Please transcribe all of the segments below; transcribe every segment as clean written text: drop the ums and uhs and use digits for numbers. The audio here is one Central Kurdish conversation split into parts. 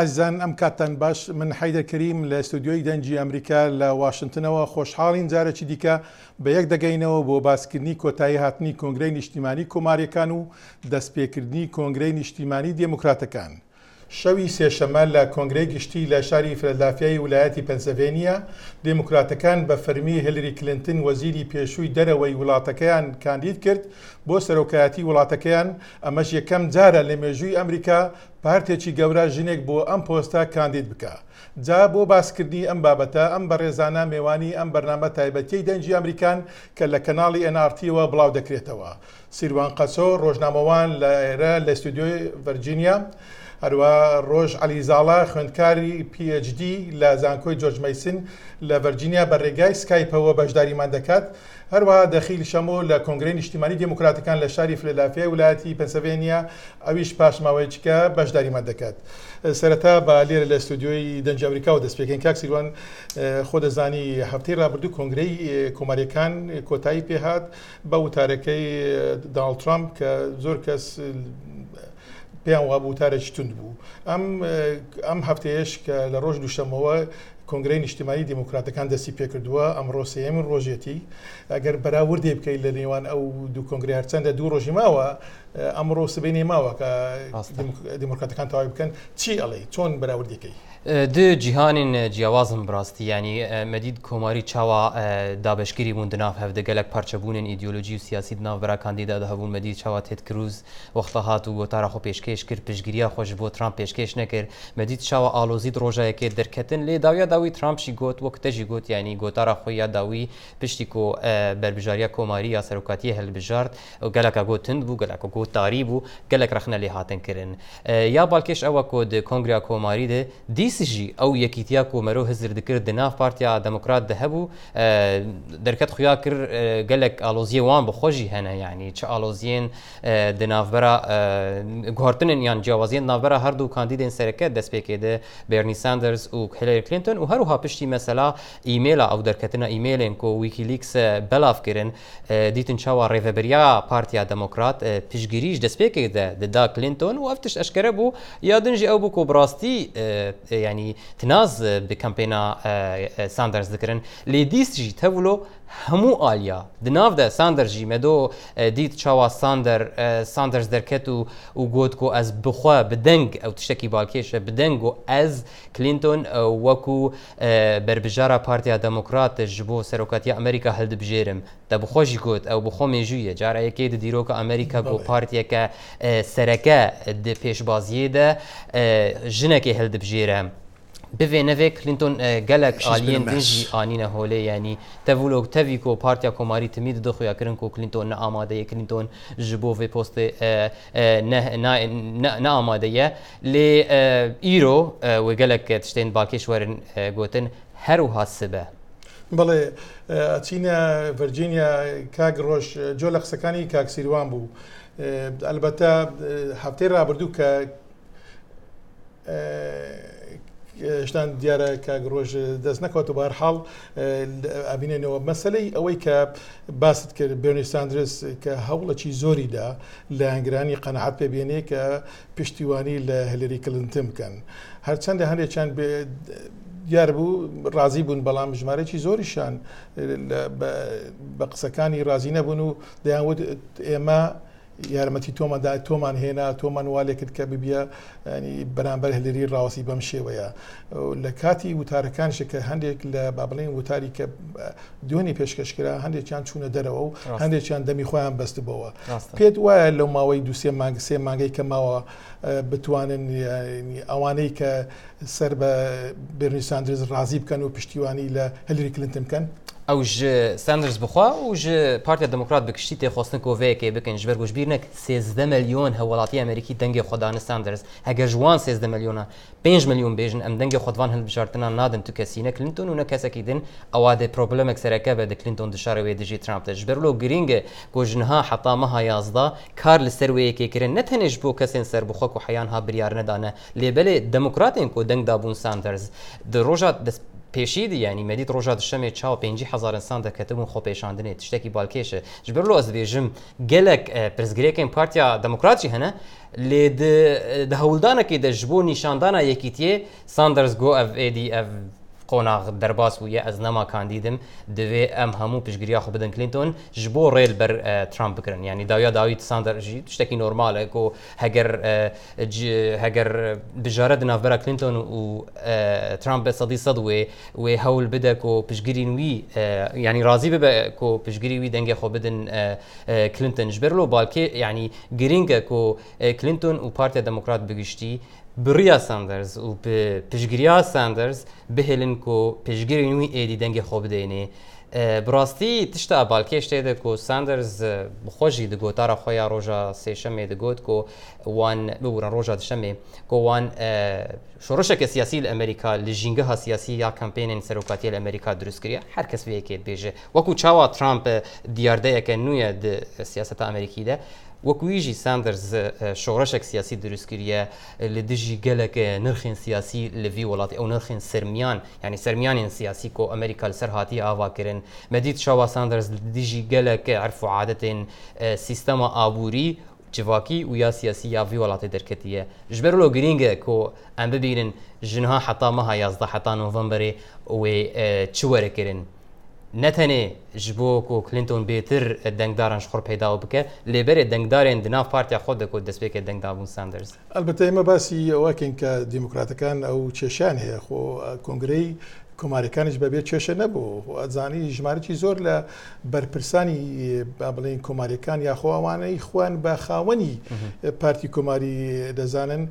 ئازیزان ئەم کاتتان باش من حەیدەر کەریم لە استودیۆی دەنجی ئەمریکا لە واشنگتنەوە خۆشحاڵین جارێکی دیکە بە یەک دەگەینەوە بۆ باسکردنی کۆتایی هاتنی کۆنگرەی نیشتیمانی کۆماریەکان و دەستپێکردنی کۆنگرەی نیشتیمانی دموکراتەکان. شەوی سێشەمە لە کۆنگرەی گشتی لە شاری فیلادلفیای ویلایەتی پەنسیلڤانیا دموکراتەکان بە فەرمی هیلری کلینتن وەزیری پێشووی دەرەوەی وڵاتەکەیان کاندید کرد بۆ سەرۆکایەتی وڵاتەکەیان. ئەمەش یەکەم جارە لە مێژووی ئەمریکا پارتێکی گەورە ژنێک بۆ ئەم پۆستە کاندید بکە. جا بۆ باسکردنی ئەم بابەتە ئەم بەڕێزانە میوانی ئەم بەرنامە تایبەتیەی دەنجی ئەمریکان کە لە کەناڵی NRTەوە بڵاو دەکرێتەوە. سیروان قەچۆ ڕۆژنامەوان لە ئێرە لە استودیۆی ڤەرجینیا، هەروە ڕۆژ عەلیزاڵا خوێندکاری PhD لە زانکۆی جۆرج مەیسن لە ڤەرجینیا بە ڕێگای سکایپەوە بەشداریمان دەکات. هەروەها دەخیل شەمۆ لە کۆنگرەی نیشتیمانی دموکراتەکان لە شاری فیلادلفیای ویلایەتی پەنسیلڤانیا ئەویش پاشماوەیەکە بەشداریمان دەکات. سەرەتا بە لێرە لە استودیۆی دەنجی ئەمریکاوە دەست پێکەین. کاک سیروان، خۆ دەزانی هەفتەی ڕابردوو کۆنگرەی کۆماریەکان کۆتایی پێهات بە وتارەکەی دۆناڵد ترامپ کە زۆر کەس پێیان وا بوو وتارێکی تند بوو. ئەم هەفتەیەش کە لە ڕۆژ دووشەمەوە کۆنگرەی نیشتیمانی دموکراتەکان دەستی پێکردووە، ئەمڕۆ سێیەمین ڕۆژێتی. ئەگەر بەراوردێ بکەیت لە نێوان ئەو دوو کۆنگرەی هەرچەندە دوو ڕۆژی ماوە، ئەمڕۆ سبەینێ ماوە کە دموکراتەکان تەواوی بکەن، چی ئەڵێ چۆن بەراوردەکەی؟ دو جیهانین جیاوازم براستی، یعنی مدید کۆماری چاوا دابشگیری بوون دناف هەفدە گەلک پارچەبوونن ئیدئۆلۆژی و سیاسی دناف برا کاندیدا هەبوون. مدید چاوا تێد کروز وەختە هات و گۆتارە خۆ پێشکەش کرد، پشتگیریە خۆش بۆ ترامپ پێشکەش نەکرد. مدید چاوا ئالۆزی ڕۆژایەکێ دەرکەتن لێ داویا داوی ترامپشی گوت وەک تەژی گوت، یعنی گۆتارە خۆی یا داوی پشتی کۆ بەربژاریە کۆماری یا سەرۆکاتیە هەلبژارد و گەلەکە گۆتند بوو، گەلەکە گۆتاری بوو، گەلک رەخنە لێ هاتن کردن. یا باڵکێش ئەوە کۆ کۆنگریا کۆماری دێ دیسیژی ئەو یەکیتیا کۆمەرۆ هزر دکرد دناف پارتیا دموکرات دەهەبوو دەرکەت خویا کرد گەلک ئالۆزیە وان بخۆشی هەنە، یعنی چه ئالۆزیێن دنافبەرە گواردنن یان جیاوازیên navbera هەردوو کاندیدên سەرەکە دەست پێکێدە بێرنی ساندرز و هیلاری کلینتن و هەروها پشتی مەسەلا ئیمێلا ئەو دەرکەتنە ئیمێلێن کۆ ویکیلیکس بەلافکردن دیتن چاوا ڕێڤەبەریا پارتیا دموکرات پشتگیریش دەست پێکێدە ددا کلینتۆن و ئەفتش ئەشکەرە بوو یا دنجی ئەو بوو کۆ بڕاستی یعنی تناز بکەمپێنا ساندرز دکردن لێ دیستژی تەولۆ هەموو ئالیا دناودا ساندرژی مەدۆ دیت چاوا ساندرز دەرکەت و گوت کۆ ئەس بخوا بدەنگ ئەو تشتێکی باڵکێشە بدەنگ و ئەز کلینتۆن وەکو بەربژارە پارتیا دموکرات ji بۆ سەرۆکاتیە ئەمریکا هەڵدبژێرم دەبخۆشی گوت ئەو بخۆ مێژوویە جارەیەکێ دیرۆکە ئەمریکا بۆ پارتیەکە سەرەکە پێشبازیێدە ژنێکی هەڵدبژێرە بوێ نەوێ کلینتۆن گەلک ئالیێن دژی ئانینە هۆلێ، ینی تەڤولۆک تەوی کۆ پارتیا کۆماری تمی دخۆیاکردن کۆ کلینتۆن نە ئامادەیە کلینتۆن ji بۆ vê postê نە ئامادەیە لێ ئیرۆ وێ gelek tiştên balkêş werin gotin herûha sibe. بەڵێ ئەچینە ڤەرجینیا کاک ڕۆژ جۆ لە قسەکانی کاک سیروان بوو. ئەلبەتە هەفتەی ڕابردوو کە شتان دیارە کاک ڕۆژ دەست نەکەوت و بەهەرحاڵ ئەبینێنەوە مەسەلەی ئەوەی کە باست کرد بێرنی ساندرس کە هەوڵەکی زۆریدا لە ئەنگرانی قەنەعەت پێبێنێ کە پشتیوانی لە هیلاری کلینتن بکەن. هەرچەندە هەندێکیان دیار بوو ڕازی بوون، بەڵام ژمارەی زۆریشان بە قسەکانی ڕازی نەبوون و دەیانوت ئێمە یارمەتی تۆمان هێنا تۆمان والێ کرد کە ببیە بەرامبەر هیلاری ڕاوەسی بەم شێوەیە. لە کاتی وتارەکانشە کە هەندێک لە بابڵین وتاری کە دوێنی پێشکەشکرا هەندێکیان چوونە دەرەوە و هەندێکیان دەمی خۆیان بەستبەوە. پێت وایە لەو ماوەی دووسێ مانگەی کە ماوە بتوانن ئەوانەی کە سەر بە بێرنی ساندرز ڕازی بکەن و پشتیوانی لە هیلاری کلینتن بکەن؟ ئەو ساندرز بخوا و پارتیا دموکرات بکشتی تێخواستن کۆڤەیەکێ بکەن ژبەر گۆشبیر نەک 13 ملیۆن هەوڵاتی ئەمریکی دەنگی خۆدانە ساندرز هەگەر جوان 13 ملیۆنە 5 ملیۆن بێژن ئەم دەنگی خۆدوان هەڵبژارتنان نادن تو کەسینە کلینتۆن و نە کەسێکی دن ئەوا دێ پرۆبلەمێک سەرەکە بە کلینتۆن دشارەوێ دژی ترامپە ژبەر لۆ گرینگە گۆژنها حتا مەها 11 کار لەسەر وەیەکێکردن نەتەنێش بۆ کەسێن سەر بخۆک و حەیان ها بریار نەدانە لێبەلێ دموکراتێن کۆ دەنگ دابوون ساندرز ڕۆژات پێشیدی ینی مەدیت ڕۆژە دشەمێ چاو 5,000 ئینسان دەکەتبوون خۆ پێشاندنێت تشتێکی باڵکێشە ji ber ez dibêjim gelek pirzgirêkên Partiya Demokratî hene lê di hewldanekê de ji bo nîşandana yekîtiyê Sanders got ev êdî ev قۆناغ دەرباس بووە ئەس نەما کاندیدم دەوێ ئەم هەموو پشگیریا خۆ بدەن کلینتۆن ji بۆ ڕێل بەر ترامپ بکردن ینی داویا داویت ساندەرژی شتێکی نۆرمالە کۆ هەگەر بژارە دناوبەرە کلینتۆن و ترامپ بە سەدی سەد وێ هەول بدە کۆ پشگیری نوی ینی رازی ببە کۆ پشگیری وی دەنگێ خۆ بدن کلینتۆن ji ber لۆ باڵکێ ینی گرینگە کۆ کلینتۆن و پارتیا دموکرات بگشتی بریا ساندرز و پشگیریا ساندرز بهێلن کۆ پشگیری نوی ئێدی دەنگی خۆ بدەینێ بڕاستی تشتا باڵکێ شتێدە کۆ ساندرز بخۆشی دەگۆتارە خۆیان ڕۆژە سێشەمێ دەگوت کۆ وان ببورن ڕۆژە دشەمێ کۆ وان شۆڕشێکە سیاسی لە ئەمریکا لە ژینگەها سیاسی یا کەمپێنین سەرۆکاتی لە ئەمریکا دروستکردە هەر کەس وەیەکێت بێژێ وەکو چاوا ترامپ دیاردەیەکە نوێە سیاسەتە ئەمریکیدا وەکویژی ساندرز شۆڕشێک سیاسی دروستکردە لە دژی گەلێکە نرخین سیاسی لەوی وڵاتی ئەو نرخین سرمیان ینی سرمیانین سیاسی کۆ ئەمریکا لەسەر هاتی ئاواکردن مەدیت چاوا ساندرز دژی گەلێکە عرف و عادەتین سیستەما ئابووری جواکی و یا سیاسی یاوی وڵاتی دەرکەتیە ji ber لۆ گرینگە کۆ ئەم ببینن ژنها حتا مەها 11 حتا نۆڤەمبەرێ wê çi werekirin نەتەنێ ji bo ku کلینتۆن بێتر دەنگداران خۆر پەیدا بکە لێبەرێ دەنگدارێن دناو پارتیا خۆ دەکۆت دەستپێکە دەنگدابوون ساندرز ئەلبەتە ئێمە باسی ئەوەکەین کە دیموکراتەکان ئەو کێشیان هەیە خۆ کۆنگرەی کۆماریەکانیش بەبێت کێشە نەبوو ئەزانی ژمارەی زۆر لە بەرپرسانی با بڵێن کۆماریەکان یاخۆ ئەوانەی خوان بە خاوەنی پارتی کۆماری دەزانن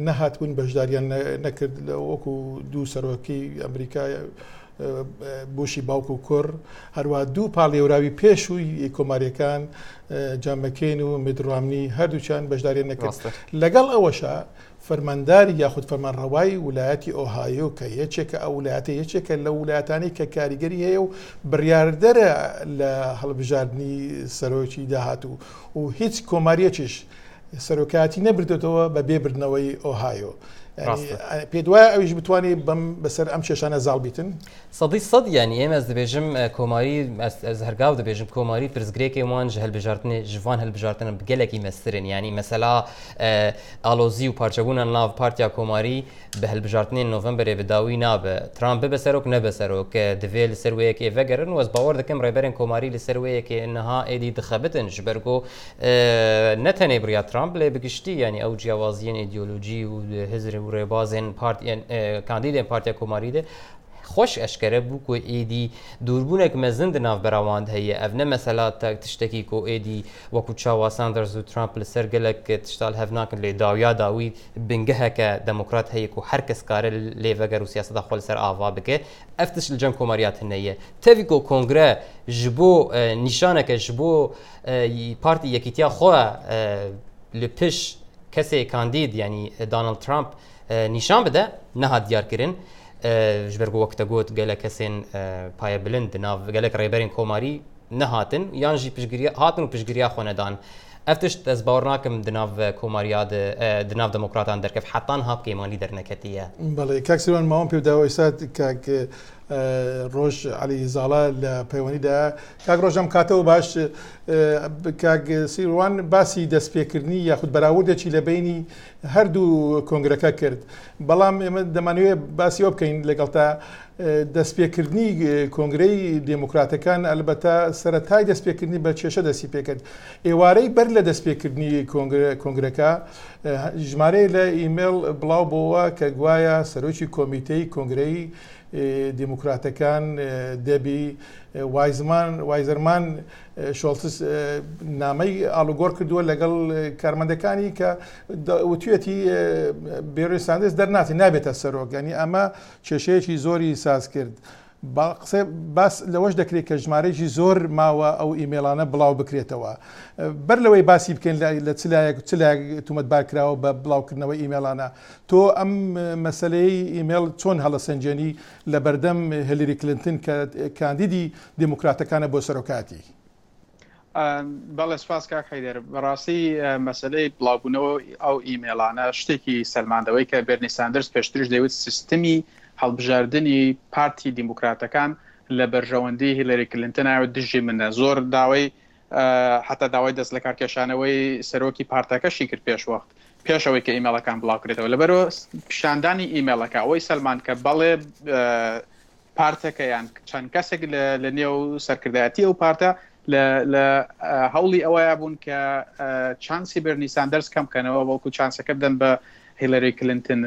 نەهاتبوون بەشداریان نەکرد لە وەکو دوو سەرۆکی ئەمریکا بۆشی باوک و کوڕ هەروە دوو پاڵێوراوی پێشووی کۆماریەکان جامەکەین و میدڕامنی هەردووچیان بەشداریان نەکرد لەگەڵ ئەوەشە فەرمانداری یاخود فەرمانڕەوای ویلایەتی ئۆهایۆ کە یەکێکە ئەو ویلایەتە یەکێکە لە ویلایەتانی کە کاریگەری هەیە و بڕیاردەرە لە هەڵبژاردننی سەرۆکی داهاتوو و هیچ کۆماریەکیش سەرۆکاتی نەبردێتەوە بە بێبردنەوەی ئۆهایۆ پێ دوایە ئەویش بتوانێت بەسەر ئەم کێشانە زاڵ بیتن سەدی سەد ینی ئێمە ئەس دەبێژم کۆماری هەرگاو دەبێژم کۆماری پرزگرێکی وان ji هەلبژارتنێ ژوان هەلبژارتنە بگەلێکی مەسترن ینی مەسەلا ئالۆزی و پارچەبوونە ناو پارتیا کۆماری بە هەلبژارتنێ نۆڤەمبەرێ بەداوی نابە ترامپ بە سەرۆک نەبە سەرۆک دەوێت لە سەروەیەک ئێڤەگەرن وەس باوەڕ دەکەم ڕێبەرێن کۆماری لە سەروەیەکێ نەها ئێدی دخەبتن ji ber گۆ نەتەنێ بریا ترامپ لێ بگشتی ینی ئەو جیاوازیەن ئیدیۆلۆژی و هزر و ڕێبازێن کاندیدێن پارتیا کۆماری دێ خۆش ئەشکەرە بوو کۆ ئێدی دووربوونێک مەزن ناو بەراواند هەیە ئەv نە مەسەلا تشتێکی کۆ ئێدی وەکو چاوا ساندرز و ترامپ لەسەر گەلک تشتال هەڤناکن لێ داویا داوی بنگەهەکە دەموکرات هەیە و هەر کەس کارە لێڤەگەر و سیاسەدا خۆ لەسەر ئاوا بکە ئەف تشت لە جەم کۆماریات هەیە تەوی کۆ کۆنگرە ji بۆ نیشانەکە ji بۆ پارتی یەکیتیا خۆ لە پش کەسێ کاندید ینی دانالد ترامپ نیشان بدە نەهات دیارکردن ji ber وەکتە گوت gelek kesên payê bilind nav gelek rêberên komarî nehatin yan jî hatin û piştgiriya xwe nedan ev tişt ez bawer nakim di nav komariya di nav demokratan derkev hetan hap kêmanî derneketiye بەڵێ کاک سیروان ماوەم پێ داوە ئێستا کاک ڕۆژ علی زاڵا لە پەیوەنیدا کاک ڕۆژەم کاتەوە باش کاک سیروان باسی دەستپێکردنی یاخود بەراوردێکی لە بینی هەردوو کۆنگرەکە کرد بەڵام ئێمە دەمانوێت باسی ئەوە بکەین لەگەڵ تا دەستپێکردنی کۆنگرەی دموکراتەکان ئەلبەتە سەرەتای دەستپێکردنی بە کێشە دەستی پێکرد ئێوارەی بەر لە دەستپێکردنی کۆنگرەکە ژمارەی لە ئیمێل بڵاو بۆەوە کە گوایە سەرۆکی کۆمیتەی کۆنگرەی دیموکراتەکان دەبی وایزەرمان شۆڵتس نامەی ئاڵوگۆڕ کردووە لەگەڵ کارمەندەکانی کە وتوێتی بێڕۆی ساندرز دەرناتی نابێتە سەرۆک ینی ئەمە کێشەیەکی زۆری ساز کرد قسە باس لەوەش دەکرێت کە ژمارەیەکی زۆر ماوە ئەو ئیمێلانە بڵاو بکرێتەوە بەر لەوەی باسی بکەین لە چلایەک تومەتبارکراوە بە بڵاوکردنەوەی ئیمێلانە تۆ ئەم مەسلەی ئیمێل چۆن هەڵەسەنجێنی لە بەردەم هەلری کلنتن کە کاندیدی دموکراتەکانە بۆ سەرۆکاتی بەڵێ سپاس کاک حەیدەر بەڕاستی مەسلەی بڵاوبوونەوە ئەو ئیمێلانە شتێکی سەلماندەوەی کە بێرنی ساندرز پێشترش دەیوت سیستمی هەڵبژاردننی پارتی دیموکراتەکان لە بەرژەوەندی هیلاری کلینتن دژی منە زۆر داوای حتا داوای دەست لە کارکێشانەوەی سەرۆکی پارتەکەشی کرد پێشەوەی کە ئیمێلەکان بڵاوکرێتەوە لەبەرەوە پیشاندانی ئیمێلەکە ئەوەی سەلمان کە بەڵێ پارتەکەیان چەند کەسێک لە نێو سەرکردایەتی ئەو پارتە لە هەوڵی ئەوەیە بوون کە چانسی بەرنی ساندەرس کەم بکەنەوە بەڵکو چانسەکە بدەن بە هیلاری کلینتن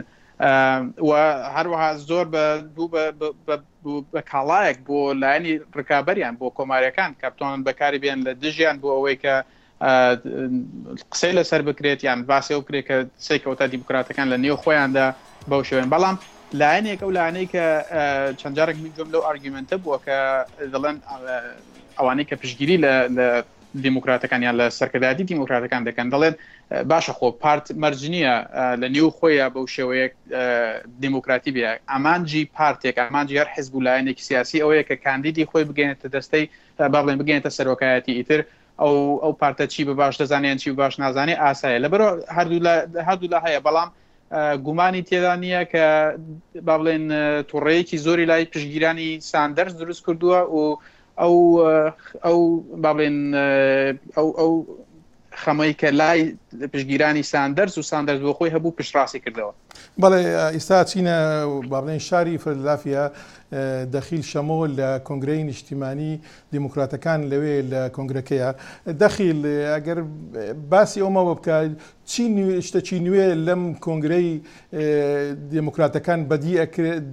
و هەروەها زۆر بە کاڵایەک بۆ لایەنی ڕکابەریان بۆ کۆماریەکان کە بتوانن بەکاری بێن لە دژیان بۆ ئەوەی کە قسەی لەسەر بکرێت یان باسی ئەو کرێت کە سێکەوتە دیموکراتەکان لە نێو خۆیاندا بەو شێوێن بەڵام لایەنێک ئەو لایەنەی کە چەند جارێک میگوم لەو ئارگومنتە بووە کە دەڵێن ئەوانەی کە پشتگیری لە دیموکراتەکان یان لە سەرکردایەتی دیموکراتەکان دەکەن دەڵێن باشە خۆ پارت مەرجنیە لە نێو خۆیە بەو شێوەیەک دیموکراتی بێ ئامانجی پارتێک ئامانجی هەر حیزب و لایەنێکی سیاسی ئەوەیە کە کاندیدی خۆی بگەێنێتە دەستەی با بڵێن بگەێنێتە سەرۆکایەتی ئیتر ئەو پارتە چی بە باش دەزانێن چی باش نازانێ ئاسایە لەبەرەوە هەردوو لا هەیە بەڵام گومانی تێدا نییە کە با بڵێن تووڕەیەکی زۆری لای پشگیرانی ساندەرس دروست کردووە و ئەو با بڵێن ئەو خەمەی کە لای پشگیرانی ساندەرس و ساندەرس بۆ خۆی هەبوو پشتڕاستی کردەوە. بەڵێ ئێستا چینە با بڵێن شاری فیلادلفیا دەخیل شەمۆ لە کۆنگرەی نیشتیمانی دیموکراتەکان لەوێ لە کۆنگرەکەیە دەخیل ئەگەر باسی ئەومەوە بکات شتێکی نوێ لەم کۆنگرەی دیموکراتەکان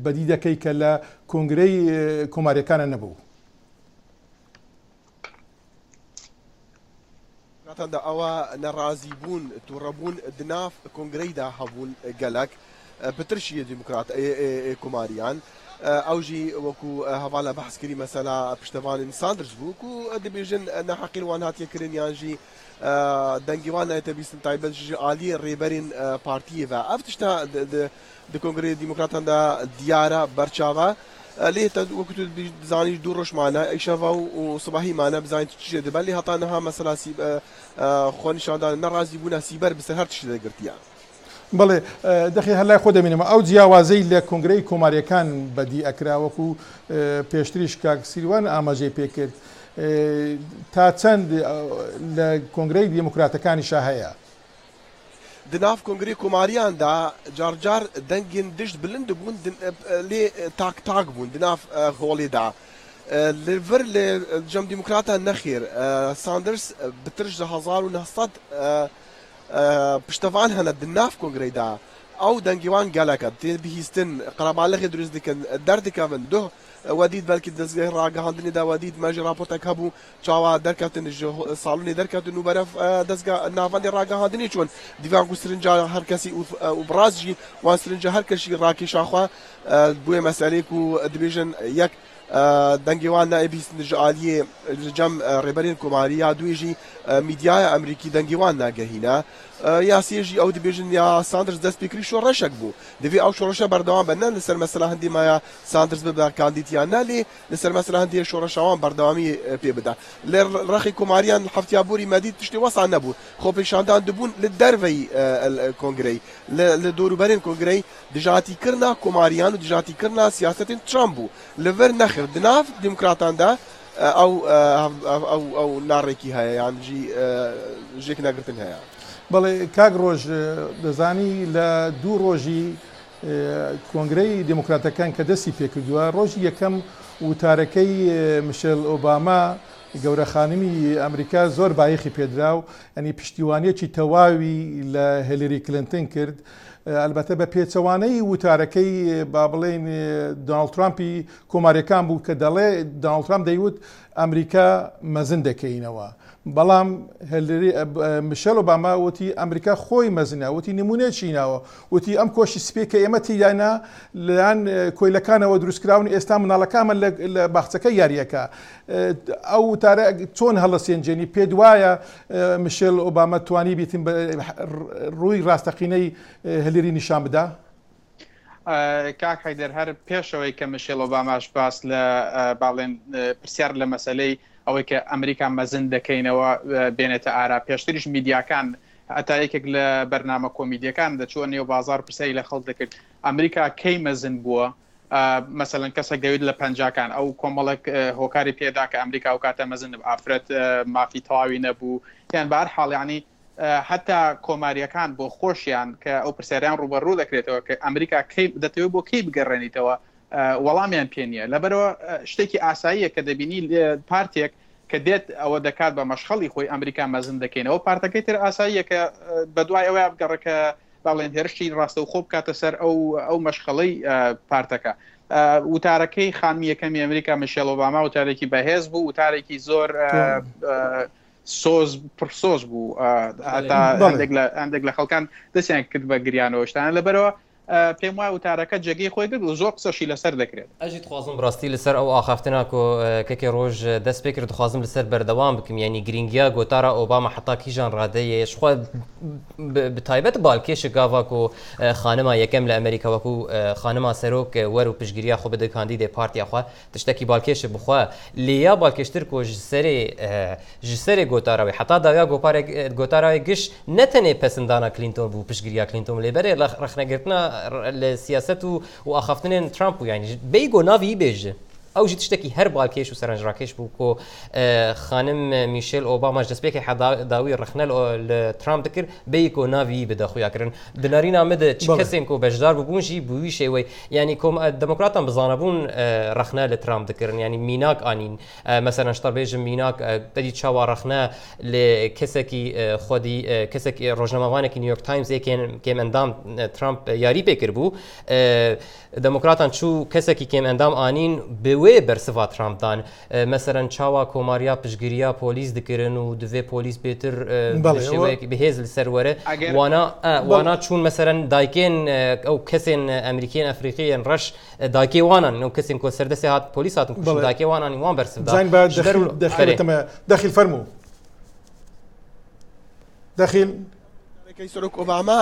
بەدی دەکەی کە لە کۆنگرەی کۆماریەکانە نەبوو. دا ئەوە نەڕازی بوون تووڕەبوون دناف کۆنگرەیدا هەبوون گەلک پترشیە دیموکرات کۆماریان ئەوژی وەکو هەوا لە بەحسکردی مەسەلا پشتەوانین ساندرس بوو و دەبێژن نەحەقیلوان هاتیەکردنیانژی دەنگیوان نایەتە بیستن تایبەتژی عالی ڕێبەرین پارتیەوە ئەف تشتا کۆنگرەی دیموکراتاندا دیارە بەرچاوە لێ وەکو بزانیش دوو ڕۆژمانە ئەیشەڤە و سوباهیمانە بزانیت چێ دەبەر لێ هەتانەها مەسەلا خۆنیشاندان نەڕازی بوون سیبەر بسەر هەر تشت دەگرتیە. بەڵێ دەخی هەلای خۆ دەمێنەوە ئەو جیاوازەی لە کۆنگرەی کۆماریەکان بەدی ئەکراوەکو پێشتریش کاک سیروان ئاماژەی پێکرد تا چەند لە کۆنگرەی دیموکراتەکانیشا هەیە. دناف کۆنگری کۆماریاندا جارجار دەنگین دشت بلند بوون لێ تاک بوون دناف هۆڵێدا لەڤەر لە جەم دیموکراتان نەخێر ساندرس بترش 1970 پشتەوان هەنە دناف کۆنگرەیدا ئەو دەنگیوان گەلەکە تێ بهیستن قەرەبالەخی دروست دکەن دەردەکەون دۆ ودید بەلکی دەستگای ڕاگەهاندنیدا ودید مەژی راپۆرتێک هەبوو چاوا دەرکەوتن ساڵونی دەرکەوتن و بەرەف دەستگا ناوەندی ڕاگەهاندنی چۆن دیڤان و سرنجا هەر کەسی و برازژی وان سرنجە هەر کەشی ڕاکێشاخوا بووە مەسەلەیەک و دەبێژن یەک دەنگیوان نائبیستن عالیە جەم ڕێبەرین کۆماریە دوێژی میدیای ئەمریکی دەنگیوان ناگەهینە یاسیێژی ئەو دەبێژن یا ساندرس دەست پێکری شۆڕەشێک بوو دەبێ ئەو شۆڕەشە بەردەوام بەنە لەسەر مەسەلا هەندی مایە ساندرس ببدا کاندیدیان نالێ لەسەر مەسەلا هەندی شۆڕەشەوان بەردەوامی پێ بدا لە ڕەخی کۆماریان هەفتیابووری مەدید تشتی وەسان نەبوو خۆ پیشاندان دەبوون لە دەرڤەی کۆنگرەی لە دۆروبەرین کۆنگرەی دژاتیکردنا کۆماریان و دژاتیکردنا سیاسەتین ترامپ بوو لەڤەر نەخر دناف دیموکراتاندا ئەو ناڕێکی هەیە یانجی ژێک نەگرتن هەیە. بەڵێ کاک ڕۆژ دەزانی لە دوو ڕۆژی کۆنگرەی دیموکراتەکان کە دەستی پێکردووە ڕۆژی یەکەم وتارەکەی میشێل ئۆباما گەورە خانمی ئەمریکا زۆر بایەخی پێدرا و ئەنی پشتیوانیەکی تەواوی لە هیلاری کلینتن کرد البته بە پێچەوانەی وتارەکەی با بڵێن دۆناڵد ترامپی کۆماریەکان بوو کە دەڵێ دۆناڵد ترامپ دەیوت ئەمریکا مەزن دەکەینەوە بەڵام میشێل ئۆباما وتی ئەمریکا خۆی مەزنە وتی نمونەیەکی ناوە وتی ئەم کۆشی سپێ کە ئێمە تیدانا لەیان کۆیلەکانەوە دروستکراون ئێستا مناڵەکانمە لە باخچەکە یاریەکە ئەو وتارە چۆن هەڵەسێنجێنی پێ دوایە میشێل ئۆباما توانی بیتن ڕووی ڕاستەقینەی هیلاری نیشان بدا؟ کاک حەیدەر هەر پێشەوەی کە میشێل ئۆباماش باس لە باڵێن پرسیار لە مەسەلەی ئەوەی کە ئەمریکا مەزن دەکەینەوە بێنێتە ئارا پێشتریش میدیاکان هەتا یەکێک لە بەرنامە کۆمیدیەکان دەچوە نێو بازار پرسیاری لە خەڵک دەکرد ئەمریکا کەی مەزن بووە مثلەن کەسێک دەوێت لە پەنجاکان ئەو کۆمەڵێک هۆکاری پێدا کە ئەمریکا و کاتە مەزن ئافرەت مافی تەواوی نەبوو یان بە هەر حاڵ یعنی حتا کۆماریەکان بۆ خۆشیان کە ئەو پرسیاریان ڕوبەڕوو دەکرێتەوە کە ئەمریکا دەتەوێت بۆ کەی بگەڕێنیتەوە وەڵامیان پێ نییە لەبەرەوە شتێکی ئاساییە کە دەبینی پارتێک کە دێت ئەوە دەکات بە مەشخەڵی خۆی ئەمریکا مەزن دەکەینەوە پارتەکەی تر ئاساییە کە بەدوای ئەوەیە بگەڕێکە باڵێن هێرشی ڕاستە و خۆ بکاتە سەر ئەو مەشخەڵەی پارتەکە وتارەکەی خانمی یەکەمی ئەمریکا میشێل ئۆباما وتارێکی بەهێز بوو وتارێکی زۆر پرسۆز بوو هەندێک لە خەڵکان دەستیان کرد بە گریانەوە شتانە لەبەرەوە پێم وایە وتارەکە جێگەی خۆی کرد و زۆر قسەشی لەسەر دەکرێت ئەژی دخوازم ڕاستی لەسەر ئەو ئاخافتنا کۆ کەکێ ڕۆژ دەست پێ کرد دخوازم لەسەر بەردەوام بکەم یعنی گرنگیا گۆتارە ئۆباما حتا کیژان ڕادەیە شخوا بتایبەت باڵکێشە گاڤاک و خانما یەکەم لە ئەمریکا وەکو خانما سەرۆک وەر و پشگیریە خۆ بدە کاندیدێ پارتیاخوا تشتێکی باڵکێشە بخوا لێیا باڵکێشتر کۆ ji serê gotarawê heta dawiya gotarawê giş ne tenê pesindana Clinton bû piştgiriya Clinton lêberê rexnegirtina li siyaset û axaftinên Trump bû yani bêyî got navî bêje ئەو ژی تشتێکی هەر باڵکێش و سەرنجڕاکێش بوو کۆ خانم میشێل ئۆباما دەستپێکی داوی ڕخنە لە ترامپ دەکرد بەی کۆ ناوی بدە خویاکردن دناری نامەدە چ کەسێن کۆ بەشدار ببوونشی بووی شێوەی ینی دموکراتان بزانەبوون ڕخنە لە ترامپ دەکردن ینی میناک ئانین مەسەرەن شتە بێژم میناک بەدی چاوا ڕخنە لێ کەسێکی خودی کەسێکی ڕۆژنامەوانێکی نیویۆرک تایمز کێم ئەندام ترامپ یاری پێکرد بوو دموکراتان چوو کەسێکی کێم ئەندام ئانین بوێ بەرسڤا ترامپدان مەسەرەن چاوا کۆماریا پشگیریە پۆلیس دەکردن و دوێ پۆلیس بێتر شێوەیەکی بەهێز لەسەر وەرە وانا چوون مەسەرەن دایکێن ئەو کەسێن ئەمریکین ئەفریقیەن ڕەش دایکێ وانان ئەو کەسێن کۆ سەردەسێ هات پۆلیس هاتن کوشتن دایکێ وانانی وان بەرسڤدا دەخیل فەرموو دەخیل کەی سەرۆک ئۆباما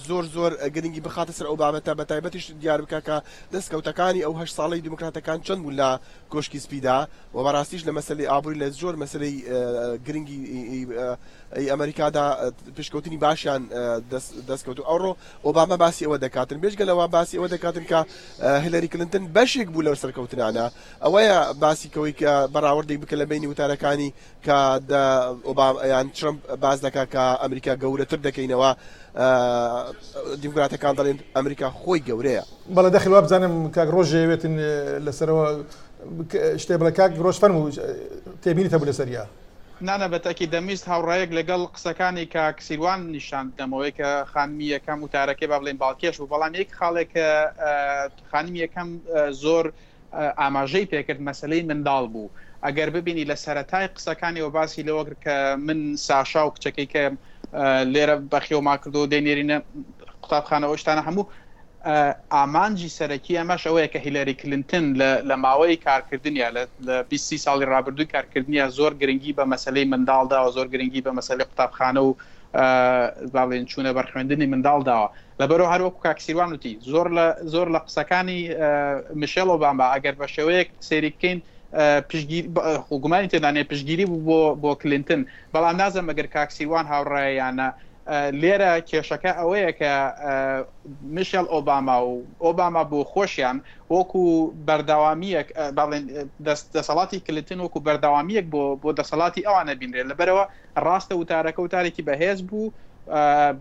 زۆر گرنگی بخاتە سەر ئۆبامەتە بە تایبەتیش دیار بکە کە دەستکەوتەکانی ئەو 8 ساڵەی دیموکراتەکان چەند بوون لە کۆشکی سپیدا و بەڕاستیش لە مەسەلەی ئابووری لە زۆر مەسەلەی گرنگی ئەمریکادا پێشکەوتنی باشیان دەستکەوت و ئەوڕۆ ئۆباما باسی ئەوە دەکاتن بێژگەلەوە باسی ئەوە دەکاتن کە هیلاری کلنتن بەشێک بوو لەو سەرکەوتنانە ئەوەیە باسی کەوەی کە بەراوردێک بکە لە بینی وتارەکانی کە یان ترامپ باز دەکات کە ئەمریکا گەورەتر دەکەینەوە دیموکراتەکان دەڵێن ئەمریکا خۆی گەورەیە بەڵێ دەخیل وا بزانم کاک ڕۆژێوێتن لەسەرەوە شتێ بڵێ کاک ڕۆژ فەرموو تێبینیتە بوو لەسەریا نانە بەتەکی دەمیست هاوڕایەک لەگەڵ قسەکانی کاک سیروان نیشان دەمەوەی کە خانمی یەکەم وتارەکەی با بڵێن باڵکێش و بەڵام یەک خاڵێک خانمی یەکەم زۆر ئاماژەی پێکرد مەسلەی منداڵ بوو ئەگەر ببینی لە سەرەتای قسەکانی و باسی لەوە کە من ساشا و کچەکەی کە لێرە بەخێوما کردو دێنێرینە قوتابخانە ئەوشتانە هەموو ئامانجی سەرەکی ئەمەش ئەوەیە کە هیلاری کلنتن لە ماوەی کارکردنیە لە 20 ساڵی ڕابردووی کارکردنیە زۆر گرنگی بە مەسلەی منداڵدا و زۆر گرنگی بە مەسلەی قوتابخانە و باڵێن چوونە بەرخوێندنی منداڵداوە لەبەرەوە هەروەکو کاکسیروان وتی زۆر لە قسەکانی میشێل ئۆباما ئەگەر بە شێوەیەک سێری بکەین حکومانی تێدانێ پشگیری بوو بۆ کلنتن بەڵام نازم ئەگەر کاکسیروان هاوڕێیانە لێرە کێشەکە ئەوەیە کە میشێل ئۆباما و ئۆباما بۆ خۆشیان وەکو بەرداوامیەک دەسەڵاتی کلنتن وەکو بەرداوامیەک بۆ دەسەڵاتی ئەوانە بینرێت لەبەرەوە ڕاستە وتارەکە وتارێکی بەهێز بوو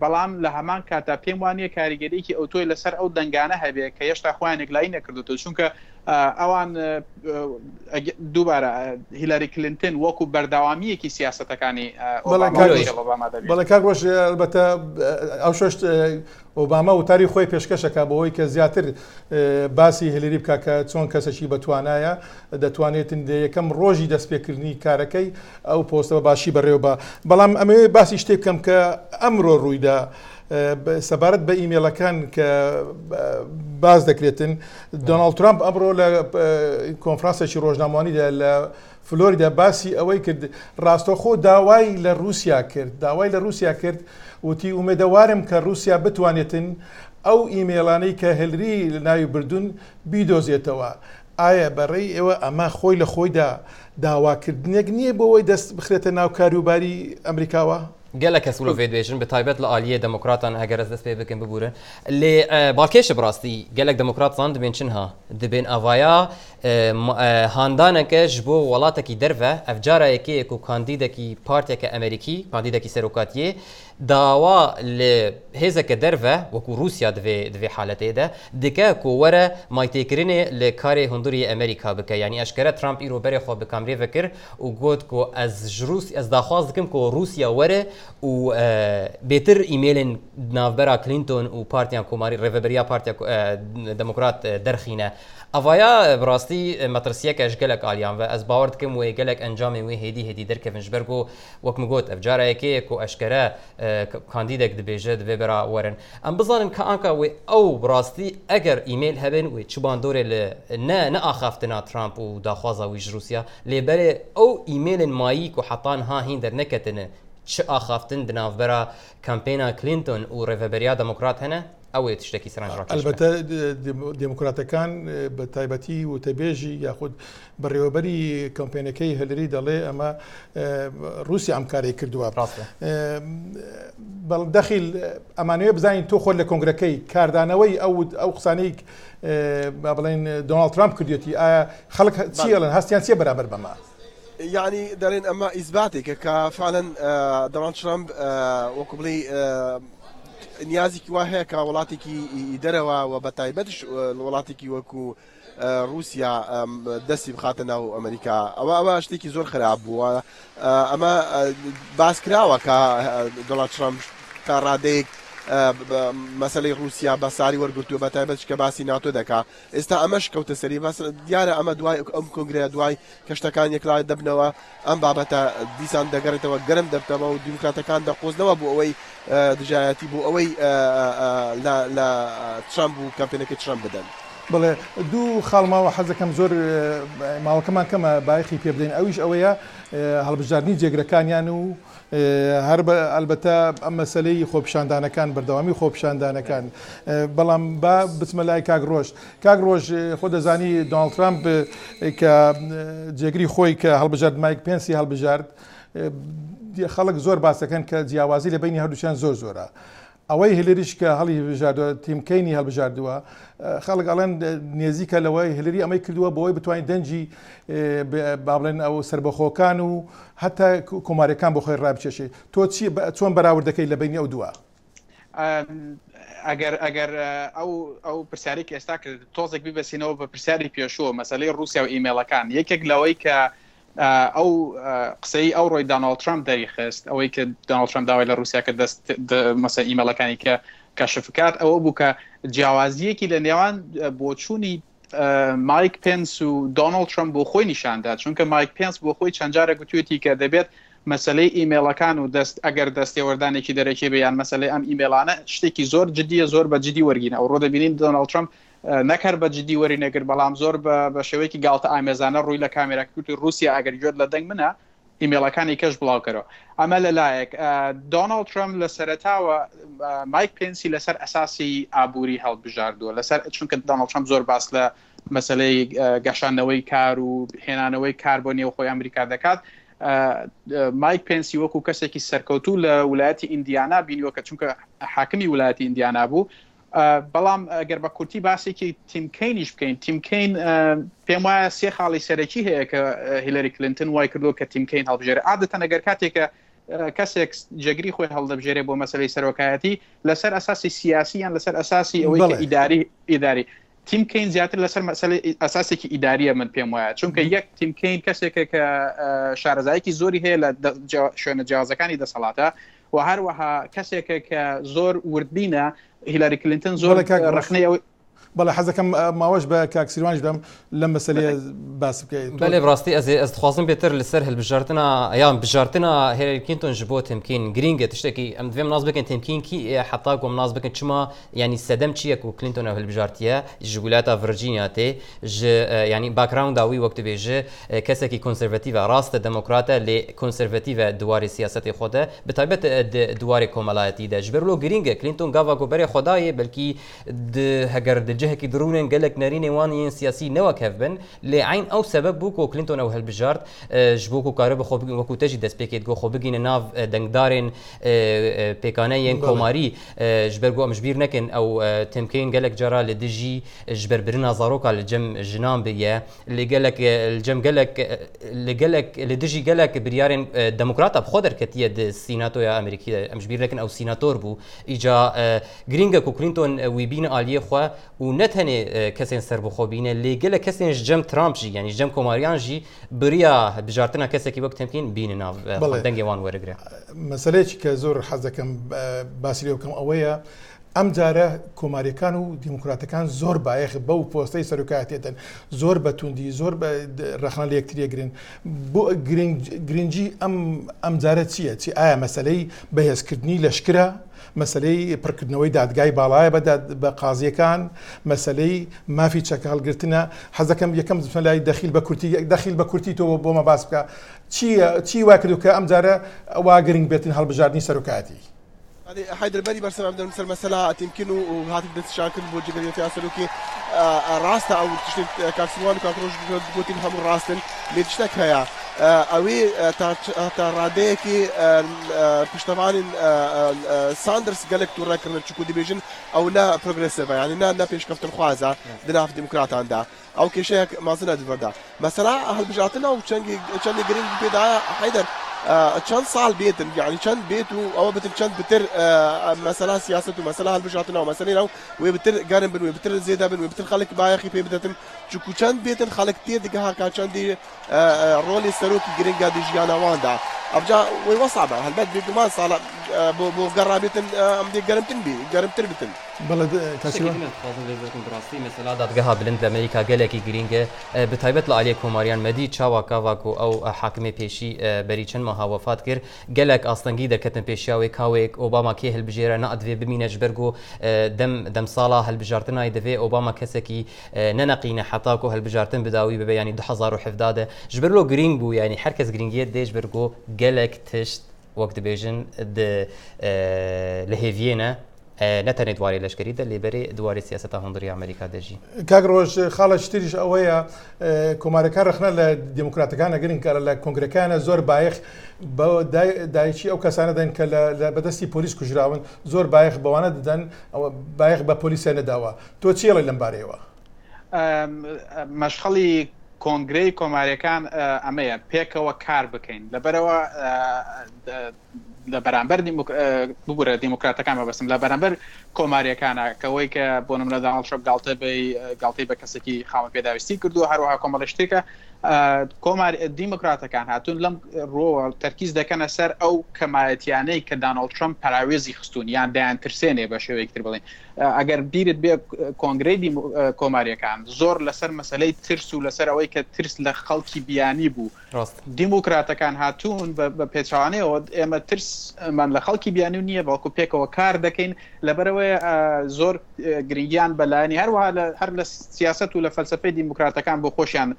بەڵام لە هەمان کاتا پێم وانییە کاریگەریکی ئۆتۆی لەسەر ئەو دەنگانە هەبێت کە هێشتا خۆیان یەکلایی نەکردوتەوە چونکە ئەوان دووبارە هیلاری کلنتن وەکو بەرداوامیەکی سیاسەتەکانی بەڵێ کاک ڕۆژ ئەلبەتە ئەو شەشت ئۆباما وتاری خۆی پێشکەشەکە بەوەی کە زیاتر باسی هیلاری بکە کە چۆن کەسێکی بەتوانایە دەتوانێتن یەکەم ڕۆژی دەستپێکردنی کارەکەی ئەو پۆستە بە باشی بەڕێوە بەڵام ئەمێ باسی شتێک بکەم کە ئەمڕۆ ڕوویدا سەبارەت بە ئیمێلەکان کە باز دەکرێتن دۆناڵد ترامپ ئەمڕۆ لە کۆنفرانسێکی ڕۆژنامەوانیدا لە فلۆریدا باسی ئەوەی کرد ڕاستەوخۆ داوای لە رووسیا کرد وتی ئومێدەوارم کە رووسیا بتوانێتن ئەو ئیمێلانەی کە هێلری لە ناوی بردون بیدۆزێتەوە ئایا بەڕێی ئێوە ئەمە خۆی لە خۆیدا داواکردنێک نییە بۆەوەی دەست بخرێتە ناو کاروباری ئەمریکاوە؟ gelek hesulu vedbêjin bi taybet li aliyê demokratan heger ez dest pê bikin bibûrin lê balkêşi bi rastî gelek demokratsan dibên çin ha dibên avaya handaneke ji bo welatekî derve ev cara yekê ku kandîdekî partiyeke Amerîkî kandîdekî serokatiyê dawa li hêzeke derve wekû Rusya divê haletê de dike ku were maytêkirinê li karê hundiriyê Amerîka bike yanî eşkere Trump îro berê xwe bi kamerê vekir û got ku ez daxwaz dikim ku Rusya were û bêtir îmêlên navbera Clinton û partiyan komarî rêveberiya partiya demokrat derxîne avaya bi rastî metirsiyeke ji gelek aliyan ve ez bawer dikim wê gelek encamên wê hêdî derkevin ji ber ku wek min got ev cara yekê ku eşkere kandîdek dibêje divê bera werin em bizanin ka anka wê ew bi rastî eger îmêl hebin wê çi bandorê li ne axaftina Trump û daxwaza wî ji Rusya lêberê ew îmêlên mayî ku hetan ha hîn derneketine çi axaftin di navbera kampêna Clinton û rêveberiya demokrat hene ew ê tiştekî siranj rakir البته دموکراتەکان بە تایبەتی و تەبێژی یاخود بەڕێوەبەری کەمپێنەکەی هەلری دەڵێ ئەمە رووسیا ئەم کارەی کردووە بەڵدەخیل ئەمانوێ بزانین تۆ خۆت لە کۆنگرەکەی کاردانەوەی ئەو قسانەی با بڵێن دۆناڵد ترامپ کردوێتی ئایا خەڵک چیڵن هەستیان چیە بەرامبەر بەمە يعني دارين اما اثباتي كفعلا دونالد ترامب وكبلي نیازی واه که ولاتی کی دروا و بتایبتش ولاتی کی وکو روسیا دستی بخاتنا و امریکا اما اشتی کی زور خراب بوا اما باس کراوه که دونالد ترامپ کارادیک مسئله روسیا بساری ورگرتو بتایبتش که باسی ناتو دکا استا امش کوت سری بس دیاره اما دوای کنگره دوای کشتکان یکلا دبنوا ام بابتا دیسان دگرت و گرم دبتا و دموکراتکان دقوزنوا بو اوی دجایتی بو اوی لا ترامپ و کمپینک ترامپ بدن بڵێ دوو خاڵماوە حەزەکەم زۆر ماوەکەمان کەمە بایخی پێ بدەین ئەویش ئەوەیە هەڵبژاردننی جێگرەکانیان و هەر ئەلبەتە ئەم مەسەلەی خۆپیشاندانەکان بەردەوامی خۆپیشاندانەکان بەڵام با بچمە لای کاک ڕۆژ خۆ دەزانی دۆناڵد ترامپ کە جێگری خۆی کە هەڵبژارد مایک پێنسی هەڵبژارد خەڵک زۆر باسەکەن کە جیاوازی لە بینی هەردووچیان زۆرە ئەوەی هلریش کە هەڵی بژاردووە تیمکەینی هەڵبژاردووە خەڵک ئەڵێن نێزیکە لەوەی هلری ئەمەی کردووە بۆەوەی بتوانین دەنجی با بڵێن ئەو سربەخۆکان و هەتا کۆماریەکان بۆ خۆی ڕابچێشێ تۆ چۆن بەراوردەکەی لە بینی ئەو دووە ئەگەر ئەو پرسیارێک ئێستا کرد تۆزێک ببەسینەوە بە پرسیاری پێشوە مەسەلەی رووسیا و ئیمێلەکان یەکێک لەوەی کە ئەو قسەی ئەو ڕۆی دۆناڵد ترامپ دەریخست ئەوەی کە دۆناڵد ترامپ داوای لە رووسیا کە مەسە ئیمێلەکانی کە کەشفکات ئەوە بوو کە جیاوازیەکی لە نێوان بۆچوونی مایک پێنس و دۆناڵد ترامپ بۆ خۆی نیشاندا چونکە مایک پێنس بۆ خۆی چەند جارە گوتوێتی کە دەبێت مەسلەی ئیمێلەکان و ئەگەر دەستێوەردانێکی دەرەکێ بەیان مەسلەی ئەم ئیمێلانە شتێکی زۆر جدیە زۆر بە جدی وەرگینە ئەو ڕۆ دەبینین دۆناڵد ترامپ نەکرد بە جدی وەری نەگر بەڵام زۆر بە شێوەیەکی گاڵتە ئامێزانە ڕووی لە کامێراکوتی رووسیا ئەگەر گوێت لە دەنگ منە ئیمێلەکانی کەش بڵاوکەرەوە ئەمە لەلایەک دۆناڵد ترامپ لە سەرەتاوە مایک پێنسی لەسەر ئەساسی ئابووری هەڵبژاردووە لەسەر چونکە دۆناڵد ترامپ زۆر باس لە مەسلەی گەشاندنەوەی کار و هێنانەوەی کار بۆ نێو خۆی ئەمریکا دەکات مایک پێنسی وەکو کەسێکی سەرکەوتوو لە ویلایەتی ئیندیانا بینیوە کە چونکە حاکمی ویلایەتی ئیندیانا بوو بەڵام ئەگەر بە کورتی باسێکی تیمکەینیش بکەین تیمکەین پێم وایە سێ خاڵی سەرەکی هەیە کە هیلاری کلینتن وای کردو کە تیمکەین هەڵبژێرە عادەتەن ئەگەر کاتێکە کەسێک جێگری خۆی هەڵدەبژێرێ بۆ مەسەلەی سەرۆکایەتی لەسەر ئەساسی سیاسیان لەسەر ئەساسی ئەوەی کە ئیداری تیمکەین زیاتر لەسەر مەسەلەی ئەساسێکی ئیداریە من پێم وایە چونکە یەک تیمکەین کەسێکە کە شارەزایەکی زۆری هەیە لە شوێنە جیاوازەکانی دەسەڵاتە و هەروەها کەسێکە کە زۆر وردبینە هیلاری کلینتن زۆر ڕخنەی بەڵێ حەزەکەم ماوەش بە کاکسیروانش دەم لەم مەسەلەیە باس بکەیت بەڵێ ڕاستی ئەس دخوازم بێتر لەسەر هەڵبژاردنە یان بژاردنە هیلاری کلینتۆن ji bo تیمکین گرینگە تشتێکی ئەم دوێم ناز بکەن تیمکینکی حتا گۆم ناز بکەن چما ینی سەدەم چیەک و کلینتۆنە هەڵبژارتیە ji ویلایەتە ڤرجینیا تێ ینی باکراوندا وی وەک دەبێژە کەسێکی کۆنسەرڤەتیڤە ڕاستە دەموکراتە لێ کۆنسەرڤەتیڤە دوواری سیاسەتی خۆدە بەتایبەت دوواری کۆمەڵایەتیدا ji ber لۆ گرینگە کلینتۆن گاوا گۆبەرێ خۆدایە بەلکی هەگەر لجهك درونن قالك نارين وانين سياسي نوا كفبن لعين او سبب بوكو كلينتون او هالبجارت جبوكو كارب خو وكو تجي دس بيكيت جو خو بگين ناف دنگدارن بيكانين كوماري جبرغو مجبير نكن او تمكين قالك جرا لدجي جبر برنا زاروكا الجم جنان بيا اللي قالك الجم قالك لدجي قالك بريارن ديمقراط بخدر كتيه السيناتو يا امريكي مجبير لكن او سيناتور بو اجا جرينجا كو كلينتون ويبين اليه خو ونتهني كسين سربو خو بين اللي قالك كسين جم ترامب جي يعني جم كوماريان جي بريا بجارتنا كسكي وقت تمكين بين ناف دنگي وان ورغرا مساله كزور حزكم باسيليو كم اويا ئەم جارە کۆماریەکان و دیموکراتەکان زۆر بایەخ بەو پۆستەی سەرۆکایەتێتن زۆر بەتوندی زۆر بە ڕەخنە لە یەکتریە گرن بۆ گرنگجی ئەم جارە چییە؟ چی ئایا مەسەلەی بەهێزکردنی لەشکرە؟ مەسەلەی پڕکردنەوەی دادگای باڵایە بە قازیەکان مەسەلەی مافی چەکە هەڵگرتنە حەزەکەم یەکەم لای دەخیل بە کورتی تۆ بۆمە باس بکە چی وا کردو کە ئەم جارە وا گرنگ بێتن هەڵبژاردننی سەرۆکایەتی هذه حيدر بني برسم عبد المثل مسألة تمكنه وهاتف دس شاكل بوجه في أسلوكي راسته أو تشتك كارسوان كاكروش بوتين هم راستن ليشتك هيا أوي تراديكي بشتمان ساندرس قالك تورا كرنا تشكو ديفيجن أو نا بروغريسيف يعني نا بيش كفتن خوازة دنا في ديمقراط عنده أو كشيء ما زلنا دفردا مثلا هالبجاتنا وشانجي جرين بيدا حيدر چند سال بيتن يعني چند بيتو او بتر چند بتر مثلا سياسه ومثلا هالبجاتنا ومثلا وبتر قارن بن وبتر زياده بن وبتر خلق بايخي بيبدتن چكو چند بيتن خلق تير دغه كان چند رولي سروكي جرينجا دي جانا واندا ابجا ويوصعبه هالبد بيجمان صار بو قرابتن ام دي قرمتن بي قرمتر بتن بلد كاسيو براسي مثلا دادگاه بلند امريكا قالكي جرينجا بتايبت لعلي كوماريان مدي تشاوا كافاكو او حاكمي بيشي بريچن ما وفات كر قالك اصلا قيدر كتن بيشاوي كاويك اوباما كي هالبجيره نادفي بمينج برغو دم صاله هالبجارتنا يدفي اوباما كسكي ننقينا حطاكو هالبجارتن بداوي بيعني 2017 جبرلو جرين بو يعني حركز جرينجيت ديش برغو قالك تشت وقت بيجن لهيفينا نتني دواري لشكريده اللي بري دواري سياسه هندري امريكا دجي كاغروش خالص تريش اويا كوماريكان رخنا للديمقراطيكان جرين كلا كونغريكان زور بايخ دايشي او كسانه دن كلا بدستي بوليس كجراون زور بايخ بوانا دن او بايخ ببوليس نداوا تو تشيل لمباريوا مشخلي كونغري كوماريكان اميا بيكوا كار بكين لبروا لبرانبر ببوره ديمقراطيكان بس لبرانبر كوماريكان كويك بونم دونالد ترامب غلطي بكسكي خام بيداويستي كردو هروها كومالشتيكا كومار ديمقراطيكان هاتون لم رو تركيز دكان سر او كمايتياني كدونالد ترامب براويزي خستون يعني دان ترسيني بشوي يكتر بلين اگر بيرد بي كونغري دي كوماريكان زور لسر مساله ترسو لسر اوي كترس لخلقي بياني بو ديمقراطيكان هاتون ببيتراني او اما ترس من لخلقي بياني نيه باكو بيكو كار دكين لبروي زور جرينجيان بلاني هر السياسه ولا فلسفه ديمقراطيكان بو خوشيان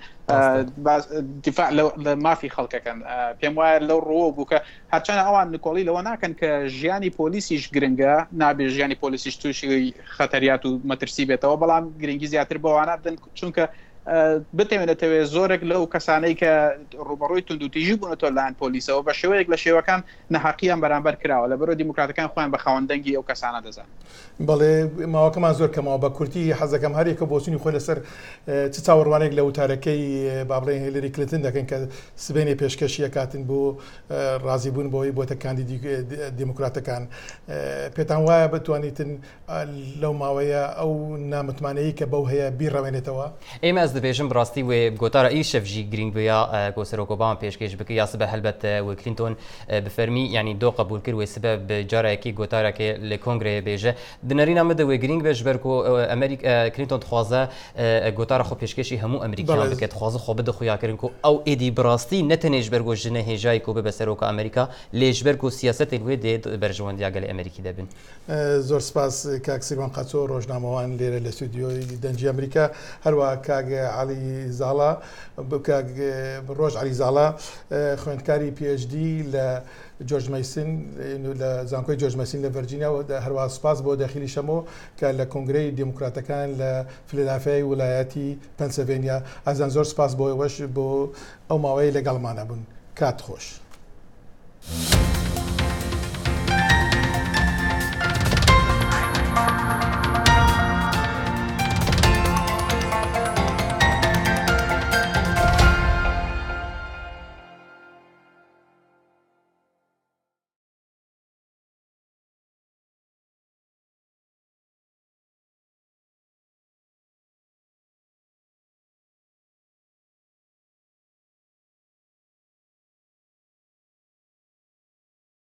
دفاع ما في خلقه كان بيموار لو رو بوكا حتى اوان نيكولي لو انا كان كجياني بوليسيش جرينجا نابي جياني بوليسيش توشي خطريات ومترسيبه تو بلان جرينجي زياتر بوانا بدن چونك بتمنه زورك لو كساني ك روبروي تندو تجيبون تو لان بوليس او بشويك لشيوا كان نحقيا برانبر كرا ولا برو ديمقراطيكان خوان بخواندنگي او كسانه دزان بله ما كمان زور كما بكورتي حزكم هر يك بوسني خو لسر تتصاوروانك لو تاركي بابلين هيلاري كلينتون دكن ك سبيني بيشكشيه كاتن بو راضي بون بو تكانديدي ديمقراطيكان بيتان وا بتوانيتن لو ماويا او نامتماني كبو هي بيروينتوا ايما دبيجن براستي وغوتارا ايشف جي جرين بيا غوسروك اوباما بيشكيش بك يا سبب هلبت وكلينتون بفرمي يعني دو قبول كر وسبب جاراكي غوتارا كي لكونغري بيجه دنارينا مد وغرين بيج بركو امريكا كلينتون تخوازا غوتارا خو بيشكيشي همو امريكان بك تخوازا خو بده خويا كرنكو او ايدي براستي نتنيج برغو جنه هجايكو بسروك امريكا ليش بركو سياست الويد برجوان دياغل امريكي دبن زور سپاس كاكسيبان قاتو روجناموان ليره الاستوديو دنجي امريكا هلوا كاغ علی زاڵا ڕۆژ علی زاڵا خوێندکاری PhD لە جۆرج مەیسن لە زانکۆی جۆرج مەسین لە ڤەرجینیا و هەروە سوپاس بۆ دەخیلی شەمەوە کە لە کۆنگرەی دیموکراتەکان لە فیلادلفیای ویلایەتی پەنسیلڤانیا ئازان زۆر سوپاس بۆ ئێوەش بۆ ئەو ماوەی لەگەڵمانە بوون کات خۆش.